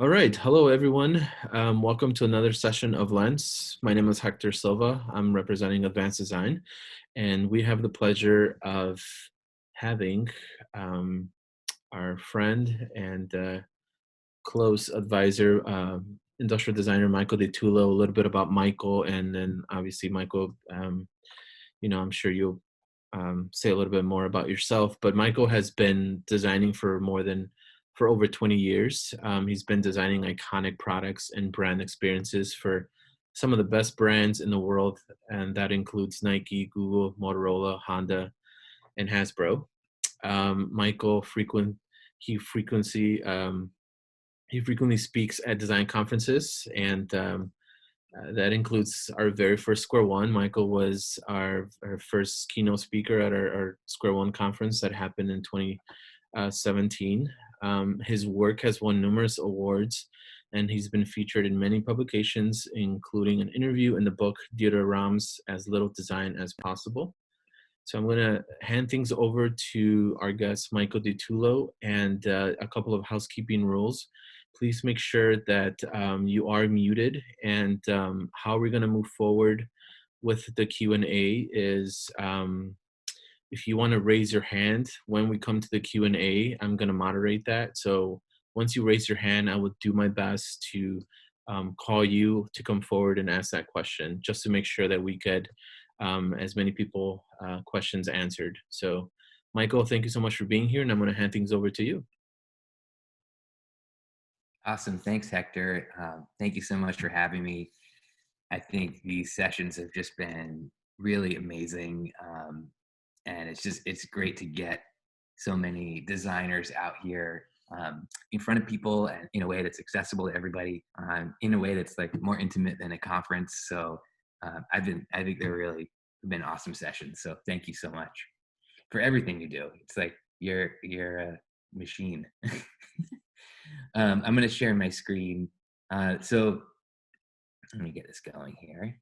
All right. Hello, everyone. Welcome to another session of Lens. My name is Hector Silva. I'm representing Advanced Design, and we have the pleasure of having um, our friend and close advisor, industrial designer Michael DiTullo. A little bit about Michael, and then obviously Michael. I'm sure you'll say a little bit more about yourself. But Michael has been designing for over 20 years. He's been designing iconic products and brand experiences for some of the best brands in the world, and that includes Nike, Google, Motorola, Honda, and Hasbro. Michael he frequency he frequently speaks at design conferences, and that includes our very first Square One. Michael was our first keynote speaker at our Square One conference that happened in 2017. His work has won numerous awards, and he's been featured in many publications, including an interview in the book Dieter Rams' As Little Design as Possible. So I'm going to hand things over to our guest, Michael DiTullo, and a couple of housekeeping rules. Please make sure that you are muted, and how we're going to move forward with the Q&A is if you want to raise your hand when we come to the Q&A, I'm going to moderate that. So once you raise your hand, I will do my best to call you to come forward and ask that question, just to make sure that we get as many people questions answered. So Michael, thank you so much for being here, and I'm going to hand things over to you. Awesome. Thanks, Hector. Thank you so much for having me. I think these sessions have just been really amazing. And it's great to get so many designers out here in front of people and in a way that's accessible to everybody, in a way that's like more intimate than a conference. So I think they're really been awesome sessions. So thank you so much for everything you do. It's like you're a machine. I'm going to share my screen. So let me get this going here.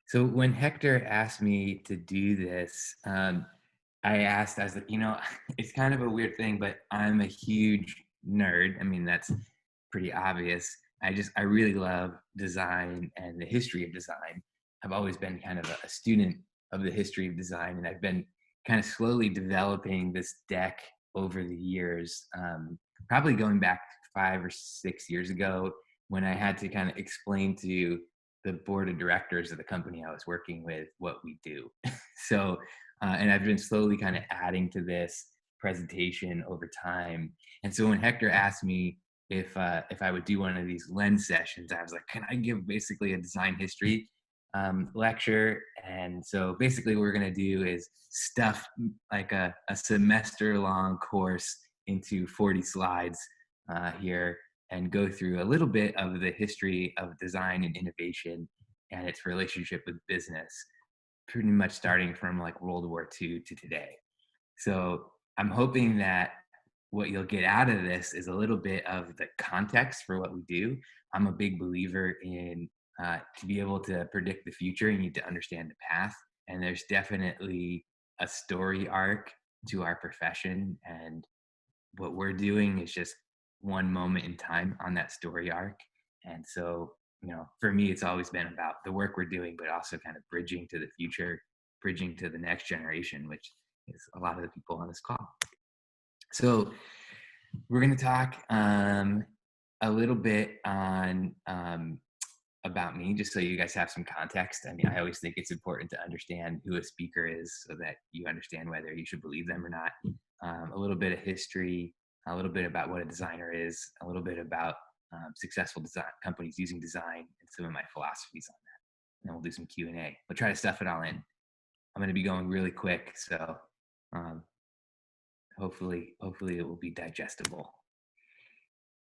So when Hector asked me to do this, I was like, it's kind of a weird thing, but I'm a huge nerd. I mean, that's pretty obvious. I really love design and the history of design. I've always been kind of a student of the history of design, and I've been kind of slowly developing this deck over the years, probably going back 5 or 6 years ago when I had to kind of explain to the board of directors of the company I was working with what we do. So, and I've been slowly kind of adding to this presentation over time. And so when Hector asked me if I would do one of these lens sessions, I was like, can I give basically a design history lecture? And so basically what we're going to do is stuff like a semester long course into 40 slides here, and go through a little bit of the history of design and innovation and its relationship with business, pretty much starting from like World War II to today. So I'm hoping that what you'll get out of this is a little bit of the context for what we do. I'm a big believer in to be able to predict the future, you need to understand the path. And there's definitely a story arc to our profession. And what we're doing is just one moment in time on that story arc. And so, for me, it's always been about the work we're doing, but also kind of bridging to the future, bridging to the next generation, which is a lot of the people on this call. So we're going to talk a little bit on about me, just so you guys have some context. I mean, I always think it's important to understand who a speaker is so that you understand whether you should believe them or not. A little bit of history, a little bit about what a designer is, a little bit about successful design companies using design, and some of my philosophies on that. And then we'll do some Q&A. We'll try to stuff it all in. I'm going to be going really quick, so hopefully it will be digestible.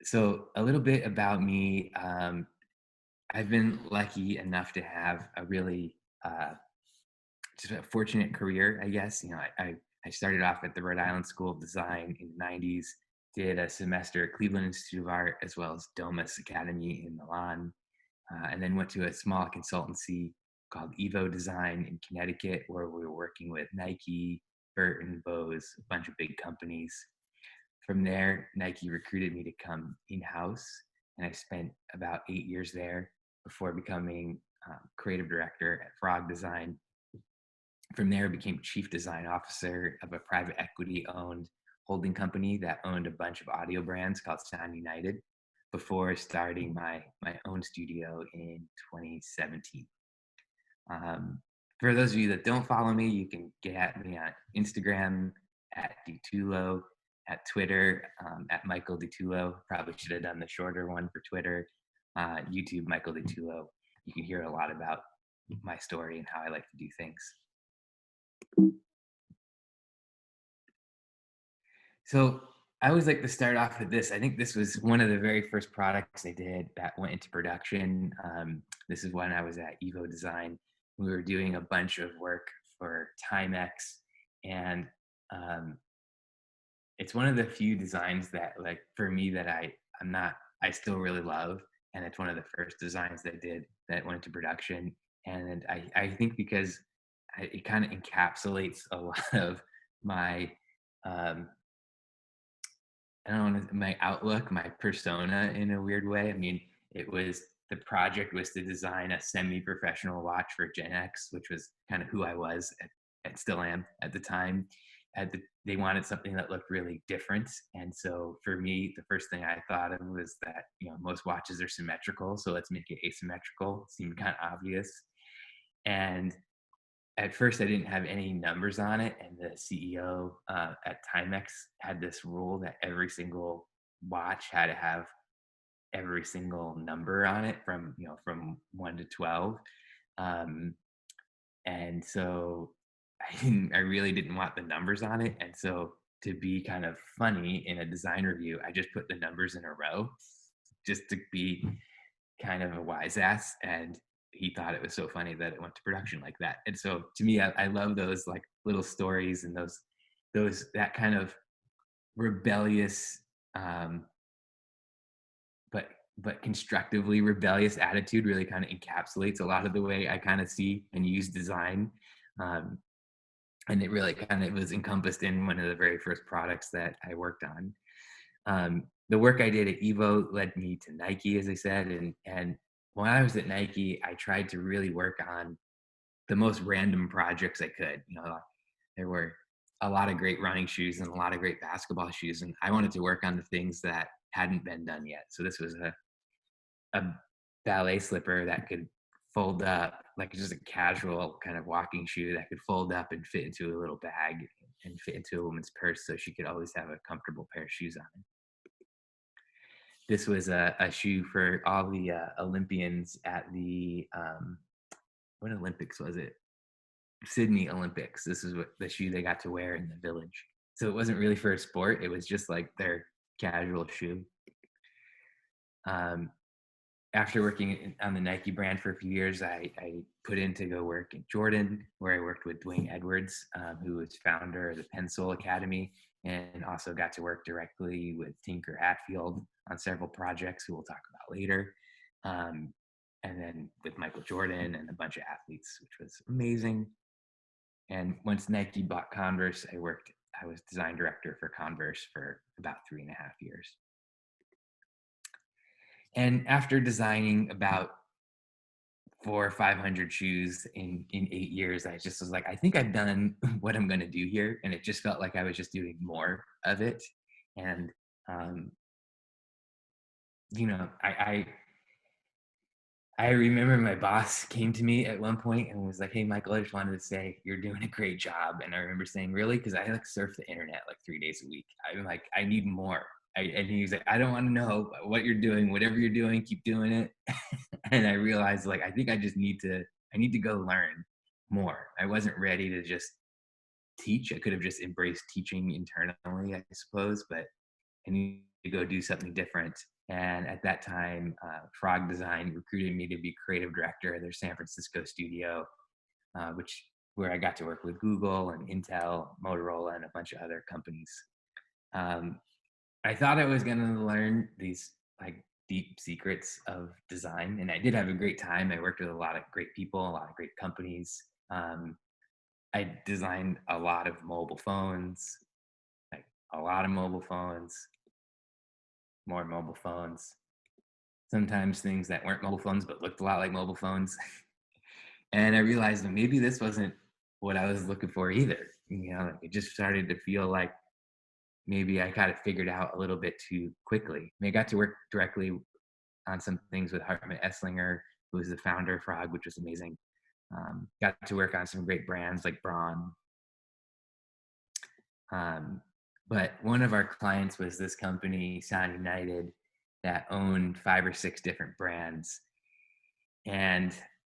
So a little bit about me. I've been lucky enough to have a really just a fortunate career, I guess. I started off at the Rhode Island School of Design in the 90s, did a semester at Cleveland Institute of Art, as well as Domus Academy in Milan, and then went to a small consultancy called Evo Design in Connecticut, where we were working with Nike, Burton, Bose, a bunch of big companies. From there, Nike recruited me to come in-house, and I spent about 8 years there before becoming creative director at Frog Design. From there, I became chief design officer of a private equity owned holding company that owned a bunch of audio brands called Sound United before starting my own studio in 2017. Um, for those of you that don't follow me, you can get at me on Instagram at DiTullo, at Twitter at Michael DiTullo. Probably should have done the shorter one for Twitter. YouTube, Michael DiTullo. You can hear a lot about my story and how I like to do things. So I always like to start off with this. I think this was one of the very first products I did that went into production. This is when I was at Evo Design. We were doing a bunch of work for Timex, and it's one of the few designs that, like, for me, that I still really love, and it's one of the first designs that did that went into production. And I think because it kind of encapsulates a lot of my um, I don't know, my outlook, my persona in a weird way. I mean, the project was to design a semi-professional watch for Gen X, which was kind of who I was and still am at the time. They wanted something that looked really different. And so for me, the first thing I thought of was that, most watches are symmetrical. So let's make it asymmetrical. It seemed kind of obvious. And at first I didn't have any numbers on it, and the CEO at Timex had this rule that every single watch had to have every single number on it from 1 to 12. Um, and so I really didn't want the numbers on it. And so, to be kind of funny in a design review, I just put the numbers in a row just to be kind of a wise ass, and he thought it was so funny that it went to production like that. And so, to me, I love those, like, little stories, and that kind of rebellious um but constructively rebellious attitude really kind of encapsulates a lot of the way I kind of see and use design. um and it really kind of was encompassed in one of the very first products that I worked on. The work I did at Evo led me to Nike, as I said, and when I was at Nike, I tried to really work on the most random projects I could. There were a lot of great running shoes and a lot of great basketball shoes, and I wanted to work on the things that hadn't been done yet. So this was a ballet slipper that could fold up, like just a casual kind of walking shoe that could fold up and fit into a little bag and fit into a woman's purse, so she could always have a comfortable pair of shoes on. This was a shoe for all the Olympians at the what Olympics was it? Sydney Olympics. This is what the shoe they got to wear in the village. So it wasn't really for a sport. It was just like their casual shoe. After working on the Nike brand for a few years, I put in to go work in Jordan, where I worked with Dwayne Edwards, who was founder of the Pencil Academy, and also got to work directly with Tinker Hatfield on several projects, who we'll talk about later. And then with Michael Jordan and a bunch of athletes, which was amazing. And once Nike bought Converse, I was design director for Converse for about 3.5 years. And after designing about 400 or 500 shoes in 8 years, I just was like, I think I've done what I'm going to do here. And it just felt like I was just doing more of it. And, I remember my boss came to me at one point and was like, "Hey, Michael, I just wanted to say you're doing a great job." And I remember saying, "Really?" Because I like surf the internet like 3 days a week. I'm like, I need more. And he was like, "I don't want to know what you're doing. Whatever you're doing, keep doing it." And I realized, like, I think I need to go learn more. I wasn't ready to just teach. I could have just embraced teaching internally, I suppose, but I need to go do something different. And at that time, Frog Design recruited me to be creative director of their San Francisco studio, where I got to work with Google and Intel, Motorola, and a bunch of other companies. I thought I was going to learn these, like, deep secrets of design, and I did have a great time. I worked with a lot of great people, a lot of great companies. I designed a lot of mobile phones, like a lot of mobile phones, more mobile phones, sometimes things that weren't mobile phones but looked a lot like mobile phones. And I realized that maybe this wasn't what I was looking for either. Like it just started to feel like maybe I got it figured out a little bit too quickly. I mean, I got to work directly on some things with Hartmut Esslinger, who was the founder of Frog, which was amazing. Got to work on some great brands like Braun. Um, but one of our clients was this company, Sound United, that owned 5 or 6 different brands. And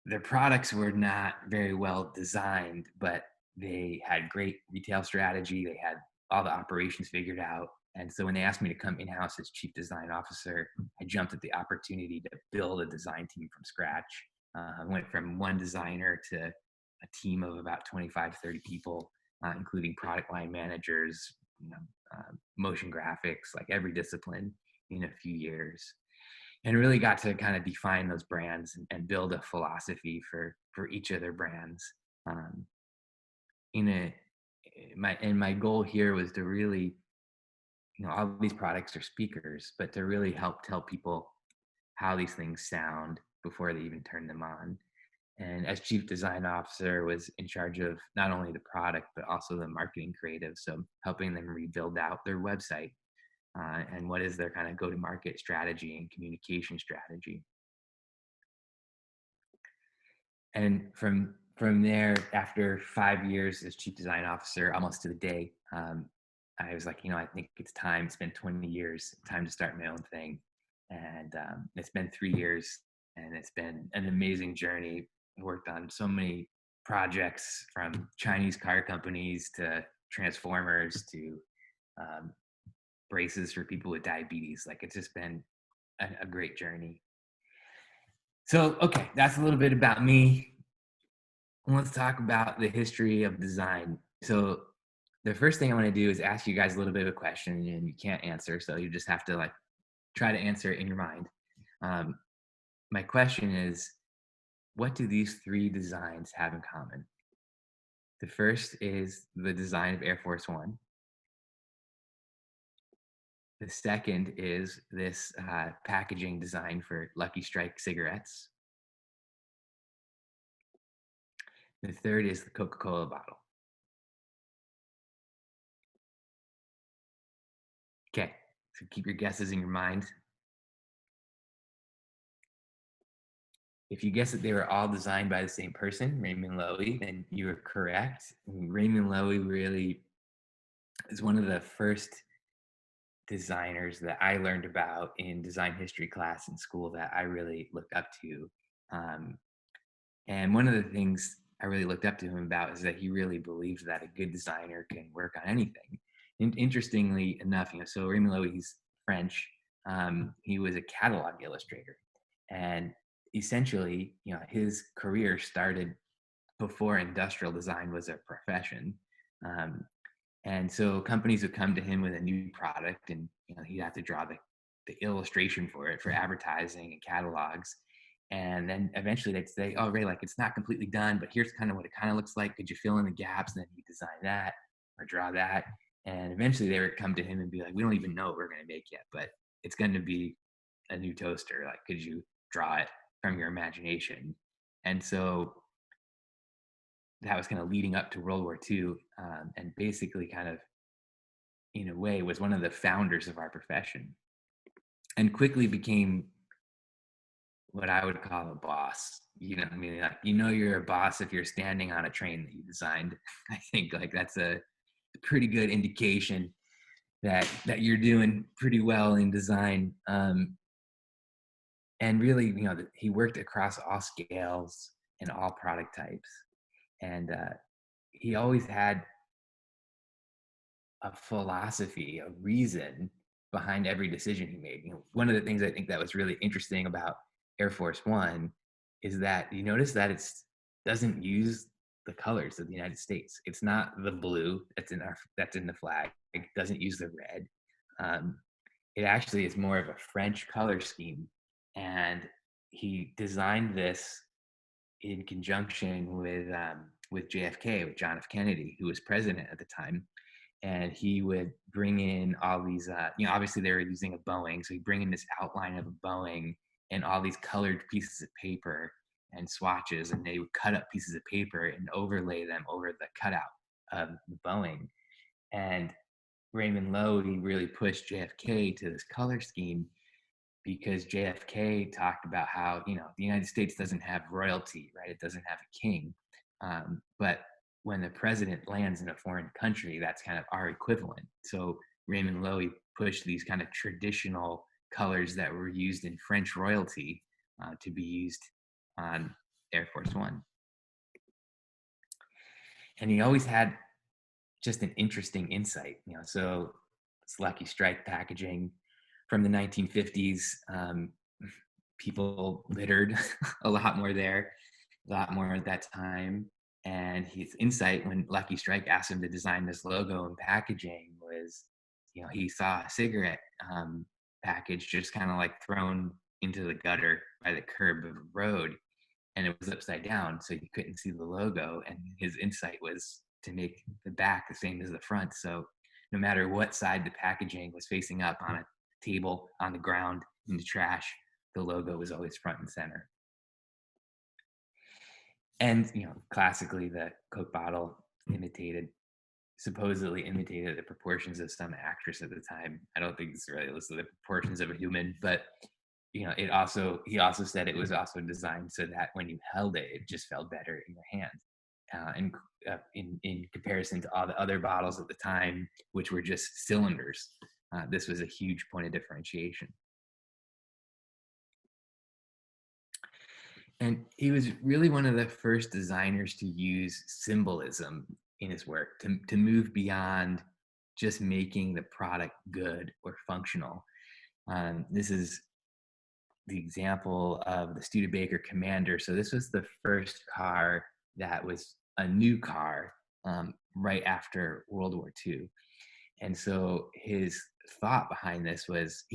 their products were not very well designed, but they had great retail strategy. They had all the operations figured out. And so when they asked me to come in-house as chief design officer, I jumped at the opportunity to build a design team from scratch. I went from one designer to a team of about 25, 30 people, including product line managers, motion graphics, like every discipline in a few years, and really got to kind of define those brands and build a philosophy for each of their brands. Um, in a my goal here was to really, all these products are speakers, but to really help tell people how these things sound before they even turn them on. And as chief design officer, was in charge of not only the product but also the marketing creative, so helping them rebuild out their website, and what is their kind of go-to-market strategy and communication strategy. And from there, after 5 years as chief design officer, almost to the day, I was like, I think it's time. It's been 20 years, time to start my own thing. And it's been 3 years, and it's been an amazing journey. I worked on so many projects, from Chinese car companies to transformers to um, braces for people with diabetes. Like, it's just been a great journey. So, okay, that's a little bit about me. Let's talk about the history of design. So the first thing I want to do is ask you guys a little bit of a question, and you can't answer, so you just have to like try to answer it in your mind. Um, my question is, what do these 3 designs have in common? The first is the design of Air Force One. The second is this packaging design for Lucky Strike cigarettes. The third is the Coca-Cola bottle. Okay, so keep your guesses in your mind. If you guess that they were all designed by the same person, Raymond Loewy, then you are correct. Raymond Loewy really is one of the first designers that I learned about in design history class in school that I really looked up to. Um, and one of the things I really looked up to him about is that he really believes that a good designer can work on anything. And interestingly enough, so Raymond Loewy, he's French. He was a catalog illustrator, and essentially, his career started before industrial design was a profession. Um, and so companies would come to him with a new product, and he'd have to draw the illustration for it for advertising and catalogs. And then eventually they'd say, "Oh, Ray, like it's not completely done, but here's kind of what it kind of looks like. Could you fill in the gaps?" And then he'd design that or draw that. And eventually they would come to him and be like, "We don't even know what we're going to make yet, but it's going to be a new toaster. Like, could you draw it from your imagination?" And so that was kind of leading up to World War II, and basically kind of, in a way, was one of the founders of our profession, and quickly became what I would call a boss. I mean, like, you're a boss if you're standing on a train that you designed. I think like that's a pretty good indication that you're doing pretty well in design. And really, he worked across all scales and all product types, and he always had a philosophy, a reason behind every decision he made. One of the things I think that was really interesting about Air Force One is that you notice that it doesn't use the colors of the United States. It's not the blue that's in the flag. It doesn't use the red. Um, it actually is more of a French color scheme, and he designed this in conjunction with with JFK, with John F. Kennedy, who was president at the time. And he would bring in all these, obviously they were using a Boeing. So he'd bring in this outline of a Boeing and all these colored pieces of paper and swatches. And they would cut up pieces of paper and overlay them over the cutout of the Boeing. And Raymond Loewy really pushed JFK to this color scheme because JFK talked about how, the United States doesn't have royalty, right? It doesn't have a king. But when the president lands in a foreign country, that's kind of our equivalent. So Raymond Loewy pushed these kind of traditional colors that were used in French royalty to be used on Air Force One. And he always had just an interesting insight, so it's Lucky Strike packaging from the 1950s. People littered a lot more there, a lot more at that time. And his insight when Lucky Strike asked him to design this logo and packaging was, he saw a cigarette package just kind of like thrown into the gutter by the curb of a road, and it was upside down, so you couldn't see the logo. And his insight was to make the back the same as the front. So no matter what side the packaging was facing up, on a table, on the ground, in the trash, the logo was always front and center. And, classically the Coke bottle supposedly imitated the proportions of some actress at the time. I don't think it's really listed the proportions of a human, but he also said it was also designed so that when you held it, it just felt better in your hand. In comparison to all the other bottles at the time, which were just cylinders, this was a huge point of differentiation. And he was really one of the first designers to use symbolism in his work, to move beyond just making the product good or functional. This is the example of the Studebaker Commander. So this was the first car that was a new car right after World War II. And so his thought behind this was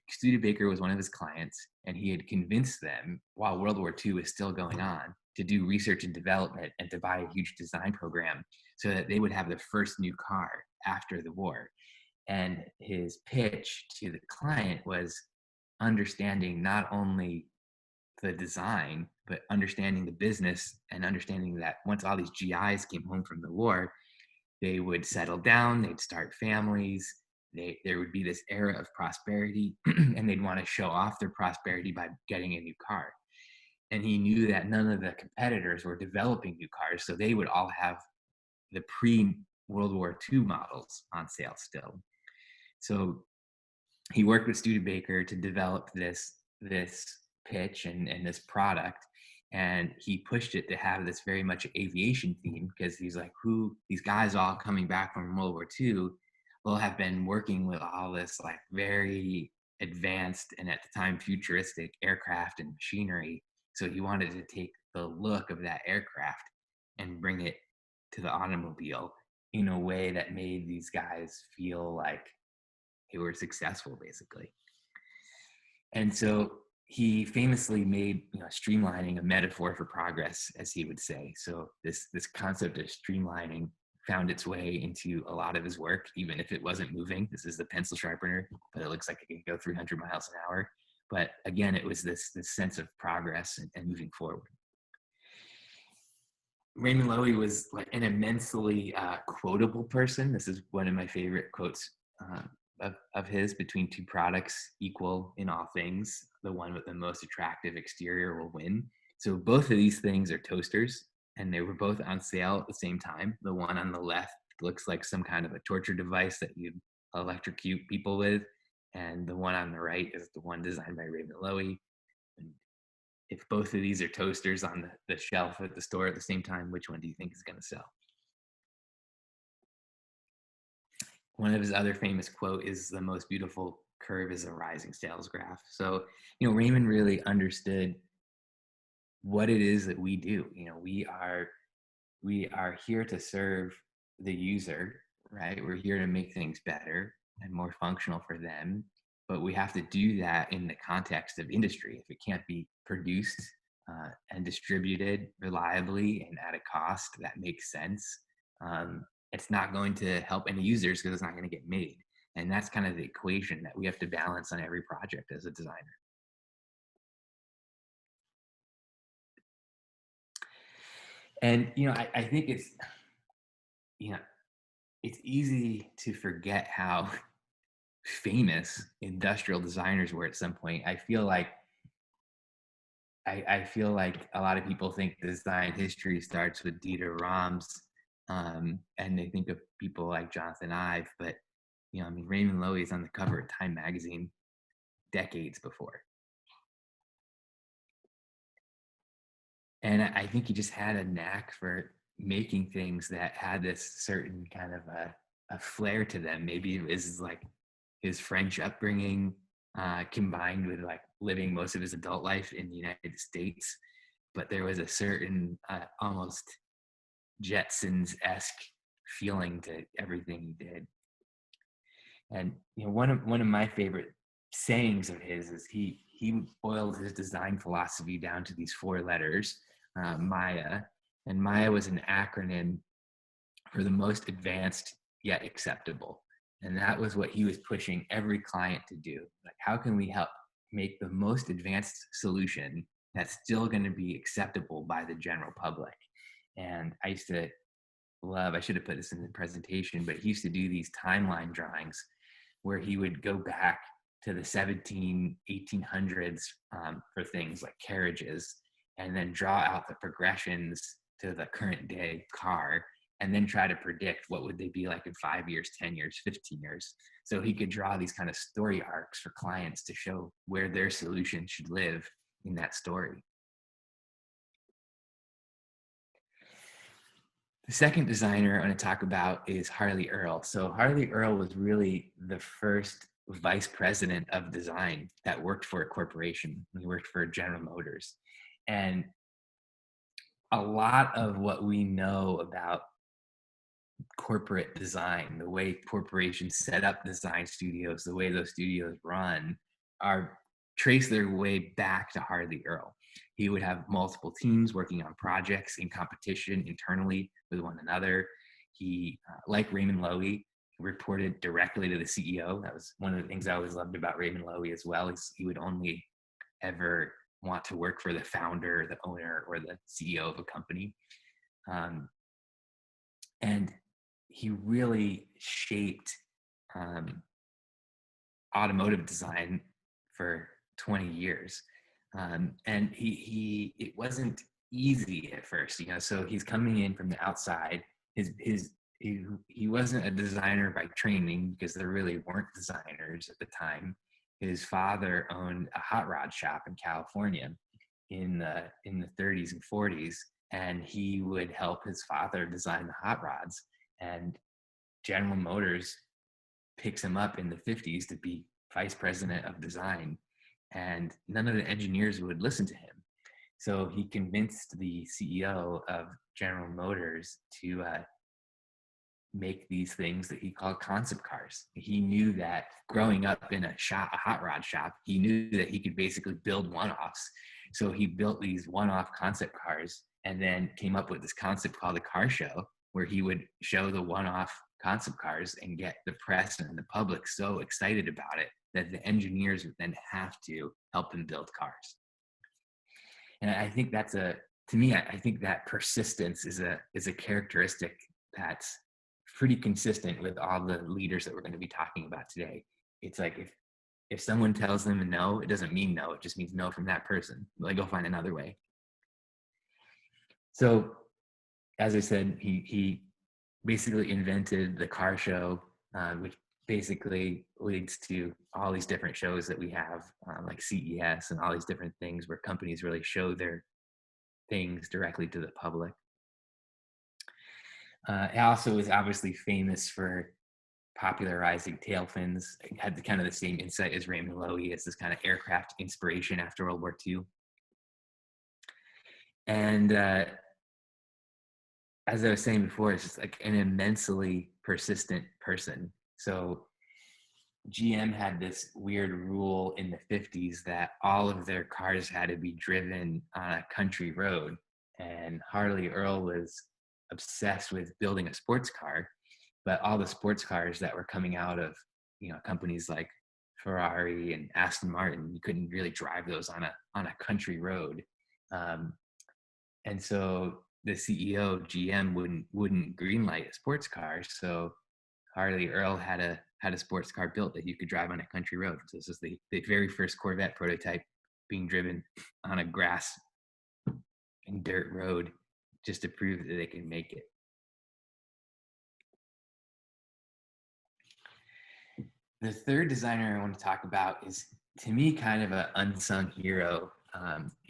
Studebaker was one of his clients, and he had convinced them while World War II was still going on to do research and development and to buy a huge design program so that they would have the first new car after the war. And his pitch to the client was understanding not only the design, but understanding the business and understanding that once all these GIs came home from the war, they would settle down, they'd start families, there would be this era of prosperity, and they'd want to show off their prosperity by getting a new car. And he knew that none of the competitors were developing new cars, so they would all have the pre-World War II models on sale still. So he worked with Studebaker to develop this pitch and this product, and he pushed it to have this very much aviation theme, because he's like, these guys all coming back from World War II will have been working with all this like very advanced and at the time futuristic aircraft and machinery. So he wanted to take the look of that aircraft and bring it to the automobile in a way that made these guys feel like they were successful, basically. And so he famously made streamlining a metaphor for progress, as he would say. So this concept of streamlining found its way into a lot of his work, even if it wasn't moving. This is the pencil sharpener, but it looks like it can go 300 miles an hour. But again, it was this sense of progress and moving forward. Raymond Loewy was like an immensely quotable person. This is one of my favorite quotes of his: between two products equal in all things, the one with the most attractive exterior will win. So both of these things are toasters, and they were both on sale at the same time. The one on the left looks like some kind of a torture device that you'd electrocute people with, and the one on the right is the one designed by Raymond Loewy. And if both of these are toasters on the shelf at the store at the same time, which one do you think is going to sell? One of his other famous quote is, "The most beautiful curve is a rising sales graph." So, Raymond really understood what it is that we do. We are here to serve the user, right? We're here to make things better and more functional for them, but we have to do that in the context of industry. If it can't be produced and distributed reliably and at a cost that makes sense, it's not going to help any users because it's not going to get made. And that's kind of the equation that we have to balance on every project as a designer. And, I think you know, it's easy to forget how famous industrial designers were at some point. I feel like a lot of people think design history starts with Dieter Rams, and they think of people like Jonathan Ive, but Raymond Loewy is on the cover of Time magazine decades before, and I think he just had a knack for making things that had this certain kind of a flair to them. Maybe it was like his French upbringing, combined with like living most of his adult life in the United States. But there was a certain almost Jetsons-esque feeling to everything he did. And one of my favorite sayings of his is he boiled his design philosophy down to these four letters, Maya, and Maya was an acronym for the most advanced yet acceptable. And that was what he was pushing every client to do. Like, how can we help make the most advanced solution that's still going to be acceptable by the general public? And I used to I should have put this in the presentation, but he used to do these timeline drawings where he would go back to the 1800s for things like carriages, and then draw out the progressions to the current day car, and then try to predict what would they be like in 5 years, 10 years, 15 years. So he could draw these kind of story arcs for clients to show where their solution should live in that story. The second designer I'm going to talk about is Harley Earl. So Harley Earl was really the first vice president of design that worked for a corporation. He worked for General Motors. And a lot of what we know about corporate design, the way corporations set up design studios, the way those studios run, are trace their way back to Harley Earl. He would have multiple teams working on projects in competition internally with one another. He, like Raymond Loewy, reported directly to the CEO. That was one of the things I always loved about Raymond Loewy as well, is he would only ever want to work for the founder, the owner, or the CEO of a company. And he really shaped automotive design for 20 years. And it wasn't easy at first, so he's coming in from the outside. He wasn't a designer by training, because there really weren't designers at the time. His father owned a hot rod shop in California in the 30s and 40s, and he would help his father design the hot rods. And General Motors picks him up in the 50s to be vice president of design, and none of the engineers would listen to him. So he convinced the CEO of General Motors to make these things that he called concept cars. He knew that growing up in a hot rod shop, he knew that he could basically build one-offs. So he built these one-off concept cars, and then came up with this concept called the car show, where he would show the one-off concept cars and get the press and the public so excited about it that the engineers would then have to help him build cars. And I think I think that persistence is a characteristic that's pretty consistent with all the leaders that we're going to be talking about today. It's like, if someone tells them a no, it doesn't mean no, it just means no from that person. Like, go find another way. So, as I said, he basically invented the car show, which basically leads to all these different shows that we have, like CES and all these different things where companies really show their things directly to the public. It also is obviously famous for popularizing tail fins. It had kind of the same insight as Raymond Loewy, as this kind of aircraft inspiration after World War II. And as I was saying before, it's just like an immensely persistent person. So GM had this weird rule in the 50s that all of their cars had to be driven on a country road. And Harley Earl was obsessed with building a sports car, but all the sports cars that were coming out of, companies like Ferrari and Aston Martin, you couldn't really drive those on a country road. Um, and so the CEO of GM wouldn't greenlight a sports car. So Harley Earl had a sports car built that you could drive on a country road. So this is the very first Corvette prototype being driven on a grass and dirt road, just to prove that they can make it. The third designer I want to talk about is, to me, kind of an unsung hero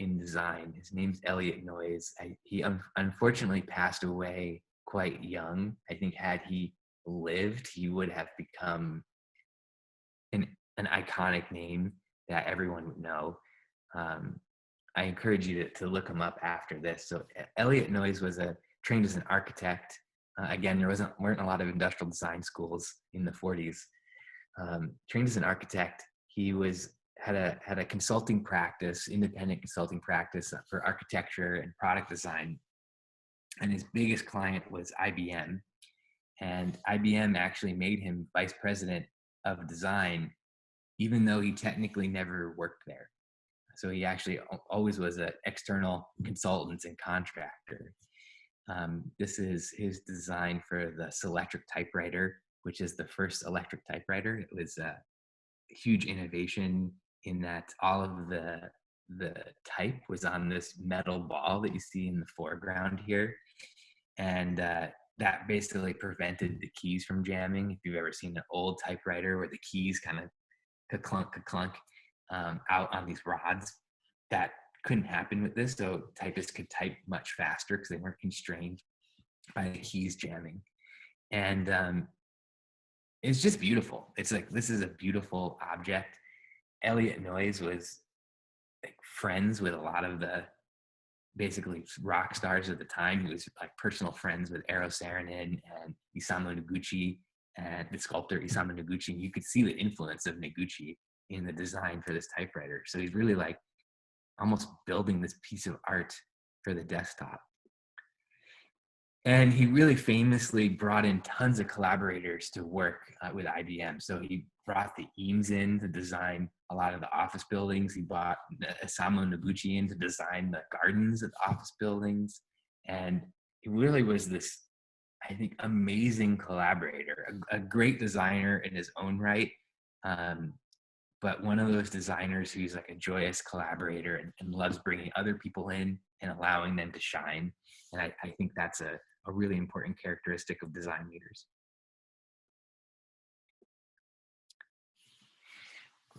in design. His name's Elliot Noyes. He unfortunately passed away quite young. I think had he lived, he would have become an iconic name that everyone would know. I encourage you to look him up after this. So Elliot Noyes was trained as an architect. Again, there weren't a lot of industrial design schools in the 40s. Trained as an architect, he had a consulting practice, independent consulting practice for architecture and product design. And his biggest client was IBM. And IBM actually made him vice president of design, even though he technically never worked there. So he actually always was an external consultant and contractor. This is his design for the Selectric typewriter, which is the first electric typewriter. It was a huge innovation in that all of the type was on this metal ball that you see in the foreground here. And that basically prevented the keys from jamming. If you've ever seen an old typewriter where the keys kind of ka-clunk out on these rods, that couldn't happen with this. So typists could type much faster because they weren't constrained by the keys jamming. And it's just beautiful. It's like, this is a beautiful object. Elliot Noyes was like friends with a lot of the basically rock stars at the time. He was like personal friends with Eero Saarinen and Isamu Noguchi and the sculptor Isamu Noguchi. You could see the influence of Noguchi in the design for this typewriter. So he's really like almost building this piece of art for the desktop. And he really famously brought in tons of collaborators to work with IBM. So he brought the Eames in to design a lot of the office buildings. He brought Isamu Noguchi in to design the gardens of the office buildings. And he really was this, I think, amazing collaborator, a great designer in his own right, but one of those designers who's like a joyous collaborator and loves bringing other people in and allowing them to shine. And I think that's a really important characteristic of design leaders.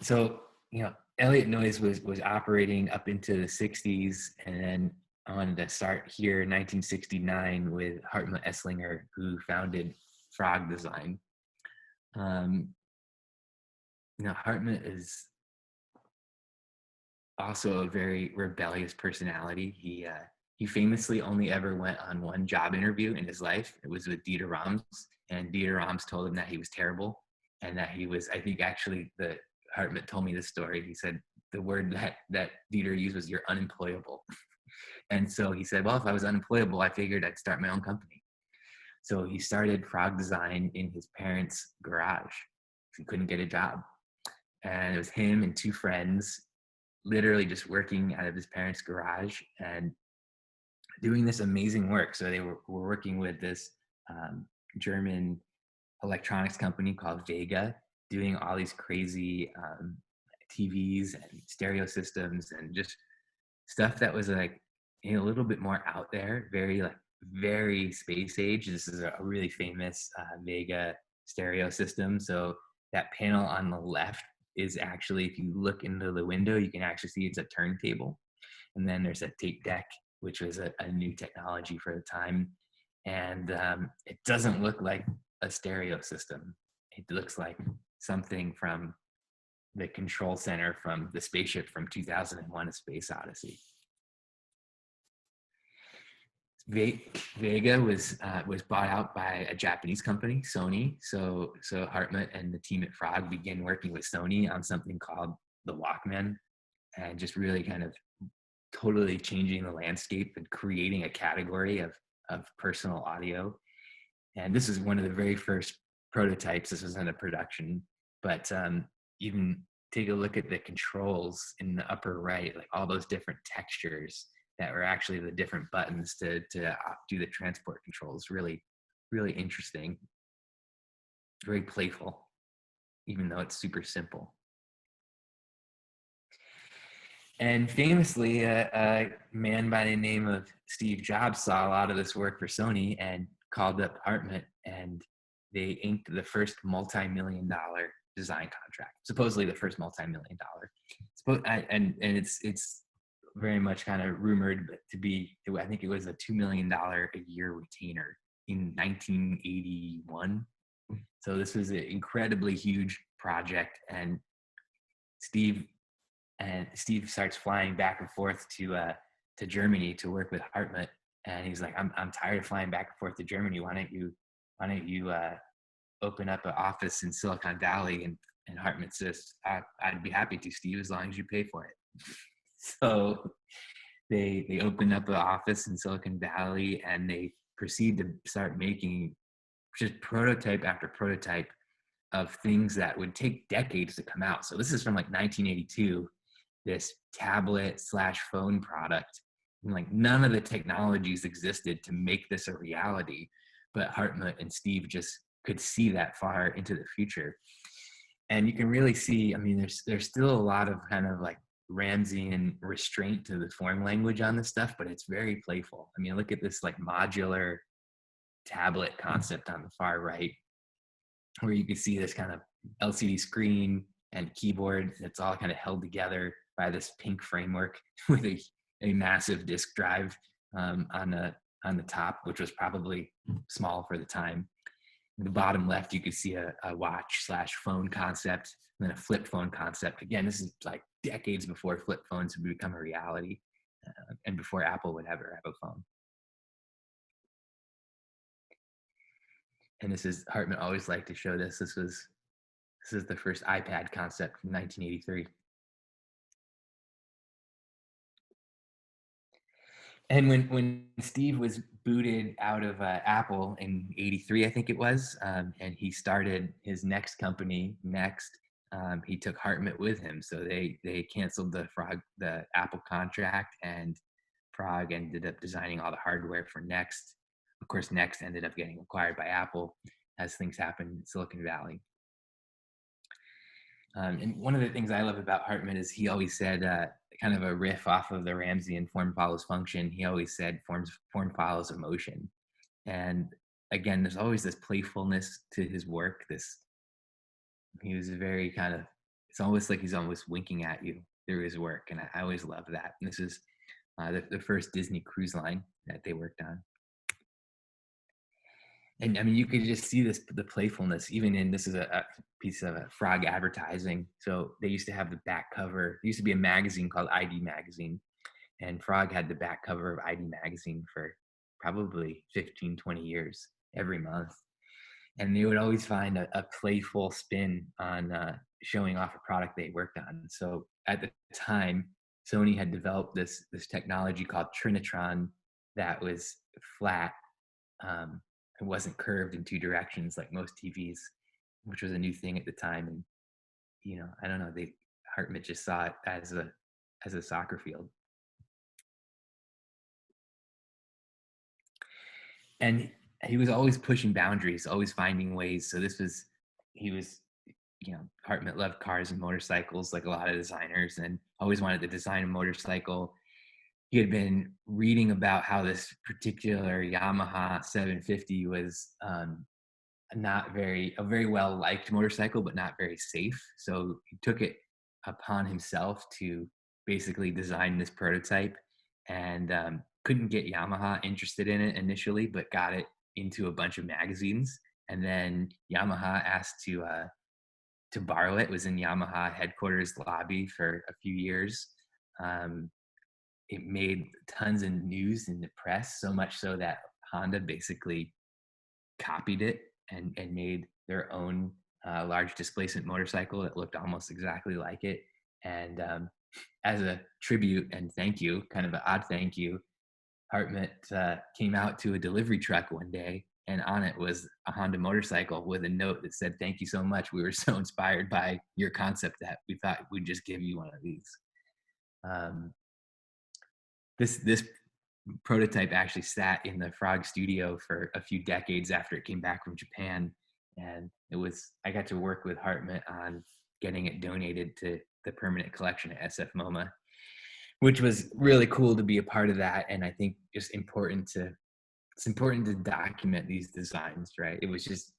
So, Elliot Noyes was operating up into the 60s, and then I wanted to start here in 1969 with Hartmut Esslinger, who founded Frog Design. Hartmut is also a very rebellious personality. He famously only ever went on one job interview in his life. It was with Dieter Rams, and Dieter Rams told him that he was terrible and that he was, I think actually Hartmut told me this story. He said the word that Dieter used was, "You're unemployable." And so he said, well, if I was unemployable, I figured I'd start my own company. So he started Frog Design in his parents' garage. He couldn't get a job. And it was him and two friends literally just working out of his parents' garage and doing this amazing work. So they were working with this German electronics company called Vega, doing all these crazy TVs and stereo systems and just stuff that was like a little bit more out there, very space age. This is a really famous Vega stereo system. So that panel on the left is actually, if you look into the window, you can actually see it's a turntable. And then there's a tape deck, which was a new technology for the time. And it doesn't look like a stereo system. It looks like something from the control center from the spaceship from 2001: A Space Odyssey. Vega was bought out by a Japanese company, Sony. So Hartmut and the team at Frog began working with Sony on something called the Walkman, and just really kind of totally changing the landscape and creating a category of personal audio. And this is one of the very first prototypes. This was in a production, but even take a look at the controls in the upper right, like all those different textures that were actually the different buttons to do the transport controls. Really, really interesting. Very playful, even though it's super simple. And famously, a man by the name of Steve Jobs saw a lot of this work for Sony and called up Hartmut, and they inked the first multi-million-dollar design contract. Supposedly the first multi-million-dollar. And it's very much kind of rumored to be, I think it was a $2 million a year retainer in 1981. So this was an incredibly huge project, and Steve starts flying back and forth to Germany to work with Hartmut, and he's like, I'm tired of flying back and forth to Germany. Why don't you open up an office in Silicon Valley? And Hartmut says, I'd be happy to, Steve, as long as you pay for it. So they opened up an office in Silicon Valley, and they proceed to start making just prototype after prototype of things that would take decades to come out. So this is from like 1982, this tablet / phone product. And like none of the technologies existed to make this a reality, but Hartmut and Steve just could see that far into the future. And you can really see, I mean, there's still a lot of kind of like Ramseyan restraint to the form language on this stuff, but it's very playful. I mean, look at this like modular tablet concept on the far right, where you can see this kind of LCD screen and keyboard that's all kind of held together by this pink framework with a massive disk drive on the top, which was probably small for the time. In the bottom left, you could see a watch / phone concept, and then a flip phone concept. Again, this is like decades before flip phones would become a reality, and before Apple would ever have a phone. And this is, Hartmut always liked to show this. This is the first iPad concept from 1983. And when Steve was booted out of Apple in '83, I think it was, and he started his next company, Next, he took Hartmut with him. So they canceled the Apple contract, and Frog ended up designing all the hardware for Next. Of course, Next ended up getting acquired by Apple, as things happen in Silicon Valley. And one of the things I love about Hartmut is he always said, kind of a riff off of the Ramseyan form follows function. He always said form follows emotion. And again, there's always this playfulness to his work. He was very kind of, it's almost like he's almost winking at you through his work. And I always love that. And this is the first Disney cruise line that they worked on. And I mean, you could just see the playfulness, even in, this is a piece of Frog advertising. So they used to have the back cover. There used to be a magazine called ID Magazine, and Frog had the back cover of ID Magazine for probably 15, 20 years every month. And they would always find a playful spin on showing off a product they worked on. So at the time, Sony had developed this technology called Trinitron that was flat. It wasn't curved in two directions like most TVs, which was a new thing at the time. And I don't know, Hartmut just saw it as a soccer field. And he was always pushing boundaries, always finding ways. So Hartmut loved cars and motorcycles like a lot of designers, and always wanted to design a motorcycle. He had been reading about how this particular Yamaha 750 was a very well liked motorcycle, but not very safe. So he took it upon himself to basically design this prototype, and couldn't get Yamaha interested in it initially, but got it into a bunch of magazines. And then Yamaha asked to borrow it. It was in Yamaha headquarters lobby for a few years. it made tons of news in the press, so much so that Honda basically copied it and made their own large displacement motorcycle that looked almost exactly like it. And as a tribute and thank you, kind of an odd thank you, Hartmut came out to a delivery truck one day, and on it was a Honda motorcycle with a note that said, "Thank you so much. We were so inspired by your concept that we thought we'd just give you one of these." Um, this prototype actually sat in the Frog studio for a few decades after it came back from Japan, and I got to work with Hartmut on getting it donated to the permanent collection at SF MoMA, which was really cool to be a part of that. And I think just it's important to document these designs, right? It was just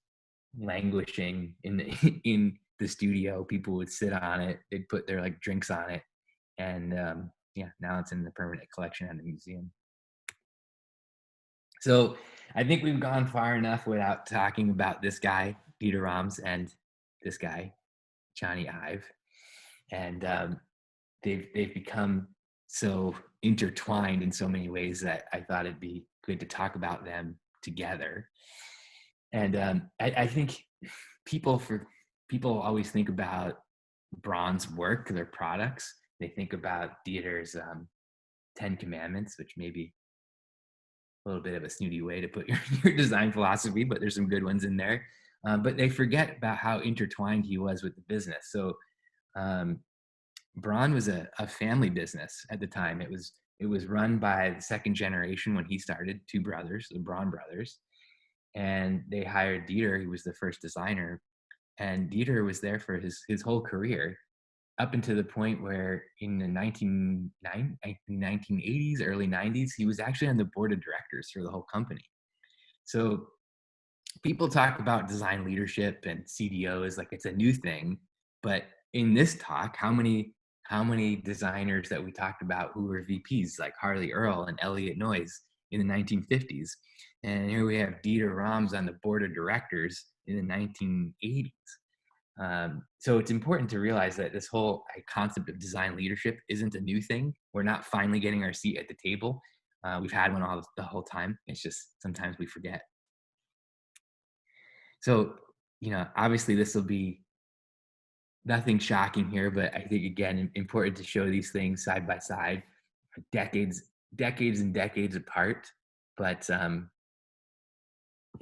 languishing in the in the studio. People would sit on it, they'd put their like drinks on it, and yeah, now it's in the permanent collection at the museum. So I think we've gone far enough without talking about this guy, Dieter Rams, and this guy, Johnny Ive. And they've become so intertwined in so many ways that I thought it'd be good to talk about them together. And I think people always think about Braun's work, their products. They think about Dieter's 10 Commandments, which may be a little bit of a snooty way to put your design philosophy, but there's some good ones in there. But they forget about how intertwined he was with the business. So um, Braun was a family business at the time. It was run by the second generation when he started, two brothers, the Braun brothers, and they hired Dieter, who was the first designer. And Dieter was there for his whole career, up until the point where in the 1980s, early 90s, he was actually on the board of directors for the whole company. So people talk about design leadership and CDOs like it's a new thing, but in this talk, how many designers that we talked about who were VPs like Harley Earl and Elliot Noyes in the 1950s, and here we have Dieter Rams on the board of directors in the 1980s. So it's important to realize that this whole concept of design leadership isn't a new thing. We're not finally getting our seat at the table. We've had one the whole time. It's just sometimes we forget. So, obviously this will be nothing shocking here, but I think again, important to show these things side by side, decades and decades apart, but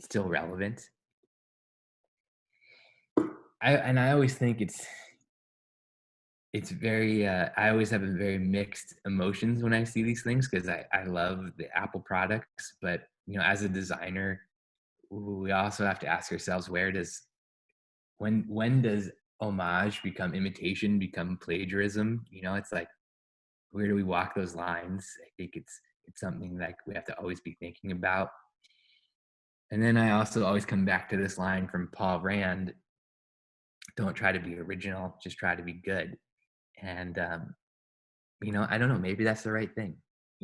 still relevant. I always think it's very I always have a very mixed emotions when I see these things because I love the Apple products, but as a designer, we also have to ask ourselves when does homage become imitation, become plagiarism? It's like, where do we walk those lines? I think it's something that we have to always be thinking about. And then I also always come back to this line from Paul Rand: don't try to be original, just try to be good. And I don't know, maybe that's the right thing.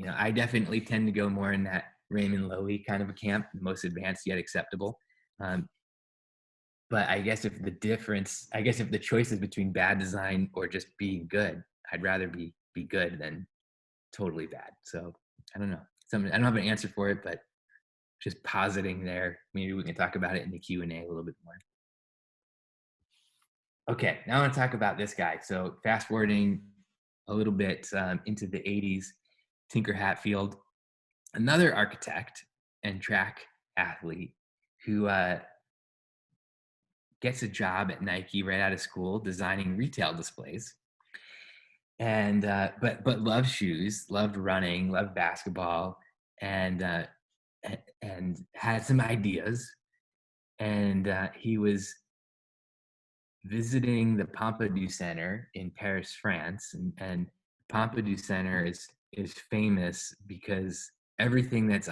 I definitely tend to go more in that Raymond Loewy kind of a camp, most advanced yet acceptable. But I guess if the choice is between bad design or just being good, I'd rather be good than totally bad. So I don't know. I don't have an answer for it, but just positing there. Maybe we can talk about it in the Q&A a little bit more. Okay, now I want to talk about this guy. So fast forwarding a little bit into the 80s, Tinker Hatfield, another architect and track athlete who gets a job at Nike right out of school designing retail displays. And but loved shoes, loved running, loved basketball, and had some ideas. And he was visiting the Pompidou Center in Paris, France, and Pompidou Center is famous because everything that's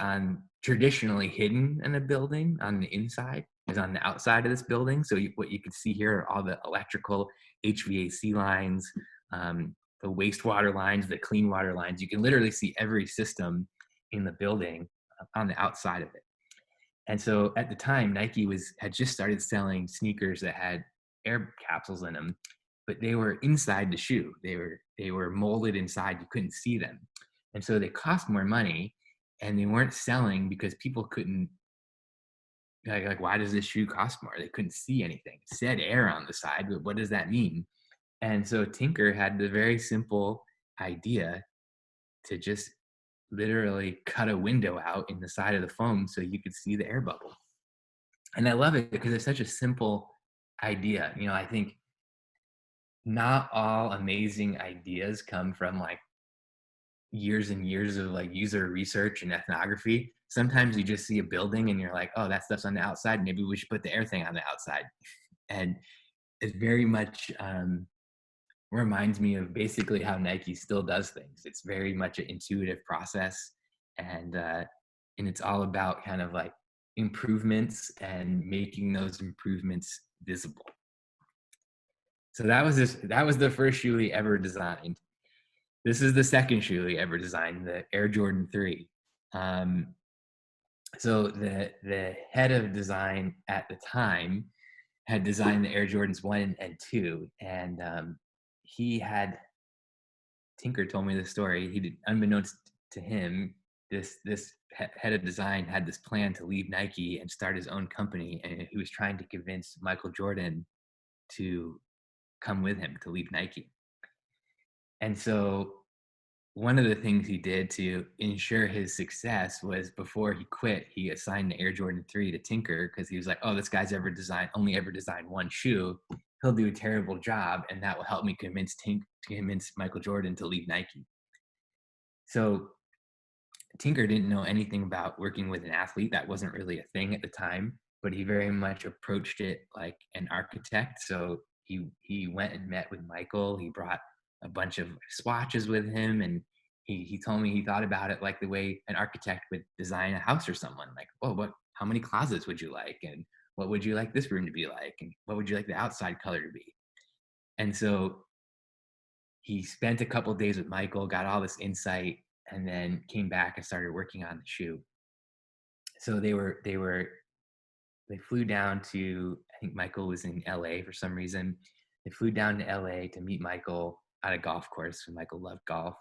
traditionally hidden in a building on the inside is on the outside of this building. So what you can see here are all the electrical HVAC lines, the wastewater lines, the clean water lines. You can literally see every system in the building on the outside of it. And so at the time, Nike had just started selling sneakers that had air capsules in them, but they were inside the shoe. They were molded inside. You couldn't see them. And so they cost more money, and they weren't selling because people couldn't, like why does this shoe cost more? They couldn't see anything. It said air on the side, but what does that mean? And so Tinker had the very simple idea to just literally cut a window out in the side of the foam so you could see the air bubble. And I love it because it's such a simple idea. I think not all amazing ideas come from like years and years of like user research and ethnography. Sometimes you just see a building and you're like, oh, that stuff's on the outside. Maybe we should put the air thing on the outside. And it very much reminds me of basically how Nike still does things. It's very much an intuitive process, and it's all about kind of like improvements and making those improvements visible. So that was the first shoe he ever designed. This is the second shoe he ever designed, the Air Jordan 3. So the head of design at the time had designed the Air Jordans 1 and 2, and he had Tinker told me this story. He did, unbeknownst to him, this head of design had this plan to leave Nike and start his own company, and he was trying to convince Michael Jordan to come with him to leave Nike. And so one of the things he did to ensure his success was before he quit, he assigned the Air Jordan 3 to Tinker because he was like, oh, this guy's only ever designed one shoe. He'll do a terrible job, and that will help me convince Michael Jordan to leave Nike. So Tinker didn't know anything about working with an athlete. That wasn't really a thing at the time, but he very much approached it like an architect. So he went and met with Michael. He brought a bunch of swatches with him, and he told me he thought about it like the way an architect would design a house or someone. Like, oh, how many closets would you like, and what would you like this room to be like, and what would you like the outside color to be? And so he spent a couple days with Michael, got all this insight, and then came back and started working on the shoe. So they flew down to, I think Michael was in LA for some reason. They flew down to LA to meet Michael at a golf course. Michael loved golf.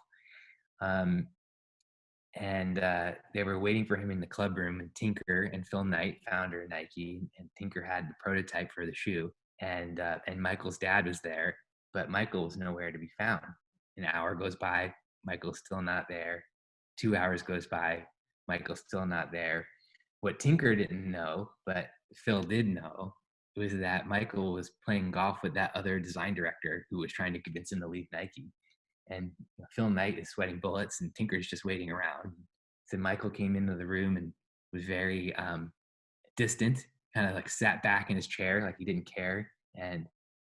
Um, and they were waiting for him in the club room, and Tinker and Phil Knight, founder of Nike, and Tinker had the prototype for the shoe, and Michael's dad was there, but Michael was nowhere to be found. An hour goes by, Michael's still not there. 2 hours goes by, Michael's still not there. What Tinker didn't know, but Phil did know, was that Michael was playing golf with that other design director who was trying to convince him to leave Nike. And Phil Knight is sweating bullets, and Tinker's just waiting around. So Michael came into the room and was very distant, kind of like sat back in his chair, like he didn't care. And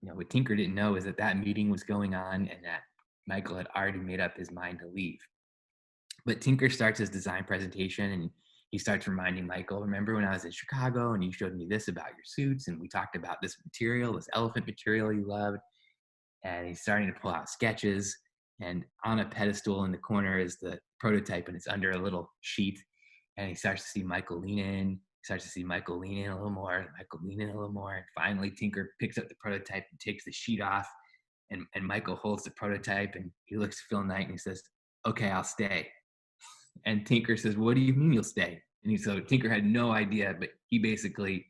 what Tinker didn't know is that that meeting was going on, and that Michael had already made up his mind to leave. But Tinker starts his design presentation, and he starts reminding Michael, remember when I was in Chicago and you showed me this about your suits, and we talked about this material, this elephant material you loved. And he's starting to pull out sketches, and on a pedestal in the corner is the prototype, and it's under a little sheet. And he starts to see Michael lean in. He starts to see Michael lean in a little more. Michael lean in a little more. And finally, Tinker picks up the prototype and takes the sheet off. And Michael holds the prototype, and he looks at Phil Knight and he says, okay, I'll stay. And Tinker says, what do you mean you'll stay? And so Tinker had no idea, but he basically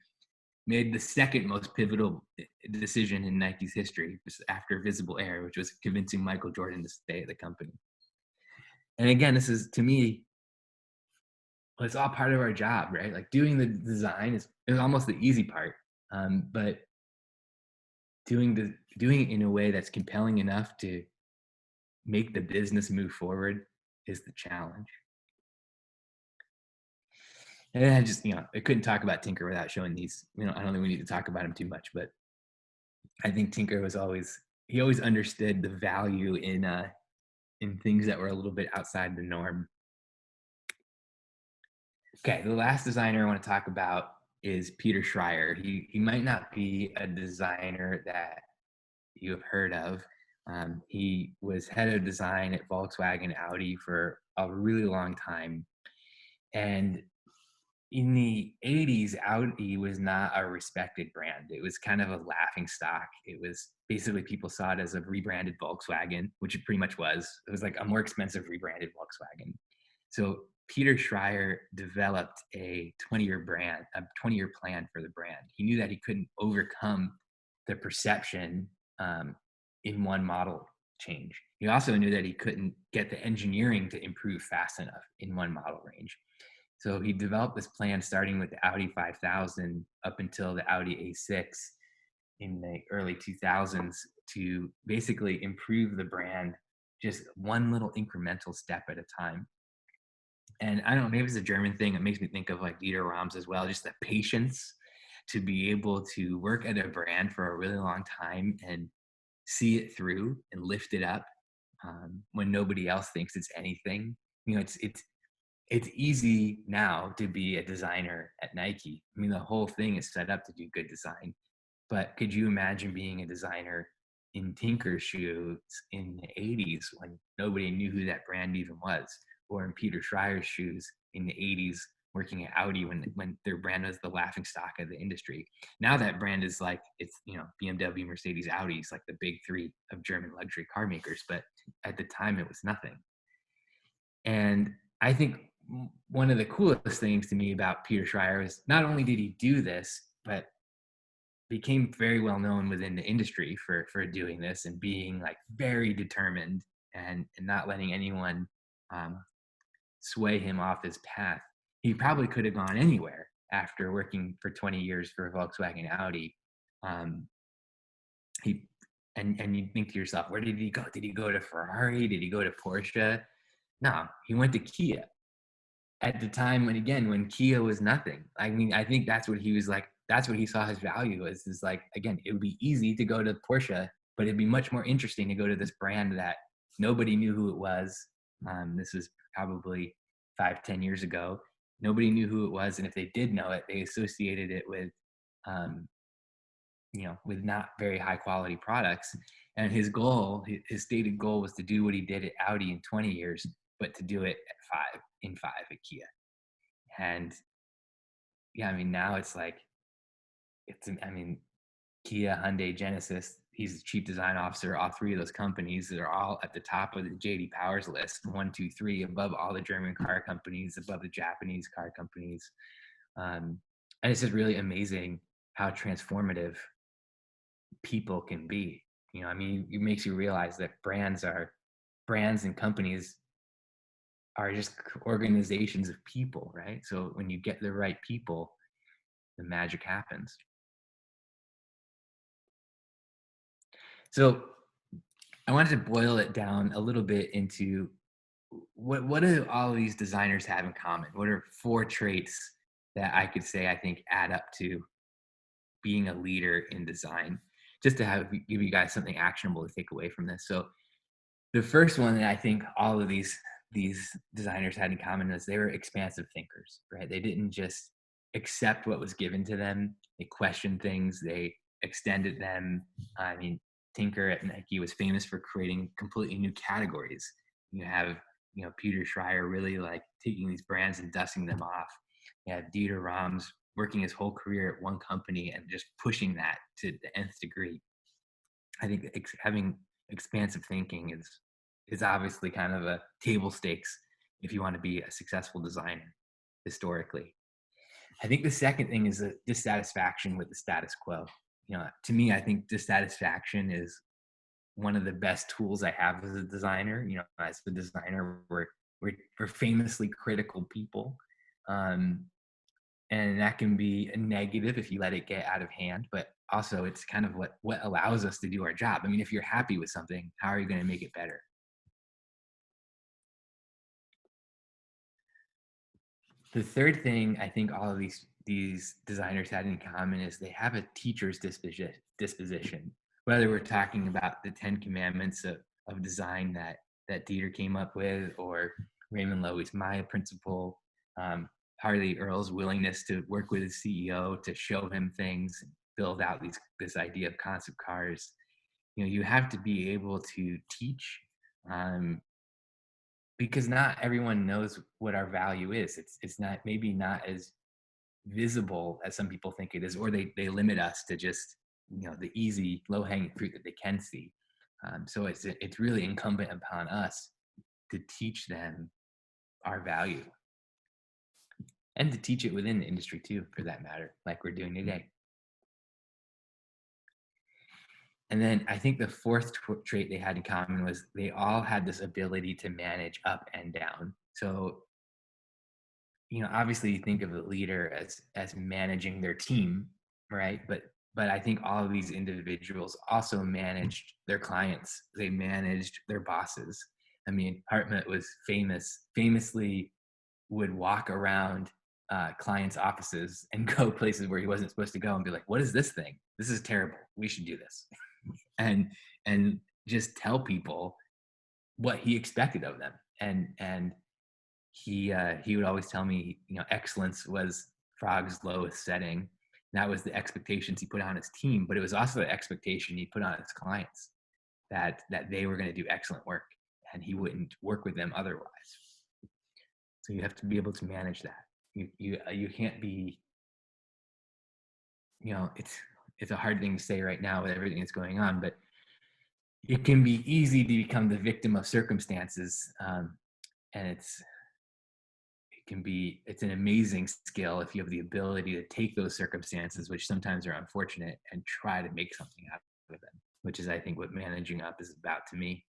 made the second most pivotal decision in Nike's history after Visible Air, which was convincing Michael Jordan to stay at the company. And again, this is, to me, well, it's all part of our job, right? Like doing the design is almost the easy part, but doing it in a way that's compelling enough to make the business move forward is the challenge. And I just, I couldn't talk about Tinker without showing these. I don't think we need to talk about him too much, but I think Tinker was he always understood the value in things that were a little bit outside the norm. Okay, the last designer I want to talk about is Peter Schreier. He might not be a designer that you have heard of. He was head of design at Volkswagen Audi for a really long time. And in the 80s, Audi was not a respected brand. It was kind of a laughing stock. It was basically people saw it as a rebranded Volkswagen, which it pretty much was. It was like a more expensive rebranded Volkswagen. So Peter Schreier developed a 20-year plan for the brand. He knew that he couldn't overcome the perception in one model change. He also knew that he couldn't get the engineering to improve fast enough in one model range. So he developed this plan starting with the Audi 5000 up until the Audi A6 in the early 2000s to basically improve the brand just one little incremental step at a time. And I don't know, maybe it's a German thing. It makes me think of like Dieter Rams as well, just the patience to be able to work at a brand for a really long time and see it through and lift it up when nobody else thinks it's anything. You know, it's easy now to be a designer at Nike. I mean, the whole thing is set up to do good design. But could you imagine being a designer in Tinker's shoes in the 80s when nobody knew who that brand even was? Or in Peter Schreier's shoes in the 80s working at Audi when their brand was the laughing stock of the industry. Now that brand is like, it's, you know, BMW, Mercedes, Audi is like the big three of German luxury car makers. But at the time, it was nothing. And I think one of the coolest things to me about Peter Schreier is not only did he do this, but became very well known within the industry for doing this and being like very determined and not letting anyone sway him off his path. He probably could have gone anywhere after working for 20 years for Volkswagen Audi. Um, he and you think to yourself, where did he go? Did he go to Ferrari? Did he go to Porsche? No, he went to Kia at the time when Kia was nothing. I mean, I think that's what he was like. That's what he saw his value as, is like, again, it would be easy to go to Porsche, but it'd be much more interesting to go to this brand that nobody knew who it was. This was probably 5, 10 years ago. Nobody knew who it was. And if they did know it, they associated it with, um, with not very high quality products. And his stated goal was to do what he did at Audi in 20 years, but to do it in five at Kia. And yeah, I mean, now it's like, Kia, Hyundai, Genesis, he's the chief design officer. All three of those companies that are all at the top of the JD Powers list, 1, 2, 3, above all the German car companies, above the Japanese car companies. And it's just really amazing how transformative people can be. You know, I mean, it makes you realize that brands and companies are just organizations of people, right? So when you get the right people, the magic happens. So I wanted to boil it down a little bit into what do all of these designers have in common? What are 4 traits that I could say I think add up to being a leader in design? Just to give you guys something actionable to take away from this. So the first one that I think all of these designers had in common is they were expansive thinkers, right? They didn't just accept what was given to them. They questioned things. They extended them. I mean, Tinker at Nike was famous for creating completely new categories. You have, Peter Schreier really like taking these brands and dusting them off. You have Dieter Rams working his whole career at one company and just pushing that to the nth degree. I think having expansive thinking is obviously kind of a table stakes if you want to be a successful designer historically. I think the second thing is a dissatisfaction with the status quo. To me, I think dissatisfaction is one of the best tools I have as a designer. As a designer, we're famously critical people, and that can be a negative if you let it get out of hand. But also, it's kind of what allows us to do our job. I mean, if you're happy with something, how are you going to make it better? The third thing I think all of these designers had in common is they have a teacher's disposition. Whether we're talking about the 10 Commandments of design that Dieter came up with, or Raymond Loewy's Maya principle, Harley Earl's willingness to work with his CEO to show him things, build out this idea of concept cars. You have to be able to teach, because not everyone knows what our value is. It's not maybe not as visible as some people think it is, or they limit us to just, the easy low hanging fruit that they can see. So it's really incumbent upon us to teach them our value, and to teach it within the industry too, for that matter, like we're doing today. And then I think the fourth trait they had in common was they all had this ability to manage up and down. So, obviously you think of a leader as managing their team, right? But I think all of these individuals also managed their clients. They managed their bosses. I mean, Hartmut was famously would walk around clients' offices and go places where he wasn't supposed to go and be like, "What is this thing? This is terrible. We should do this," and and just tell people what he expected of them. And he would always tell me, excellence was Frog's lowest setting. That was the expectations he put on his team, but it was also the expectation he put on his clients that they were going to do excellent work, and he wouldn't work with them otherwise. So you have to be able to manage that. You can't be, it's a hard thing to say right now with everything that's going on, but it can be easy to become the victim of circumstances, and it's an amazing skill if you have the ability to take those circumstances, which sometimes are unfortunate, and try to make something out of them, which is, I think, what managing up is about to me.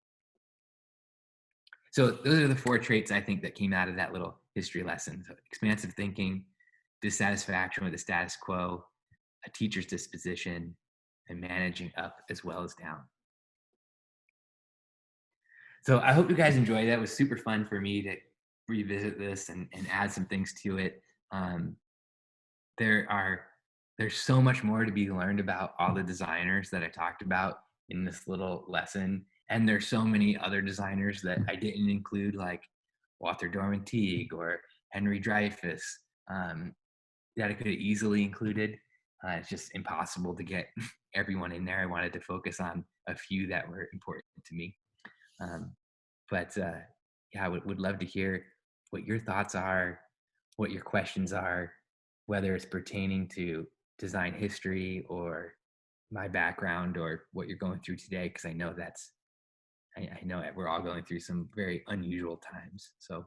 So those are the four traits I think that came out of that little history lesson: so expansive thinking, dissatisfaction with the status quo, a teacher's disposition, and managing up as well as down. So I hope you guys enjoyed that. It was super fun for me to revisit this and add some things to it. Um, there's so much more to be learned about all the designers that I talked about in this little lesson. And there's so many other designers that I didn't include, like Walter Dorman Teague or Henry Dreyfuss, that I could have easily included. It's just impossible to get everyone in there. I wanted to focus on a few that were important to me. But yeah, I would love to hear what your thoughts are, what your questions are, whether it's pertaining to design history or my background or what you're going through today, because I know I know we're all going through some very unusual times. So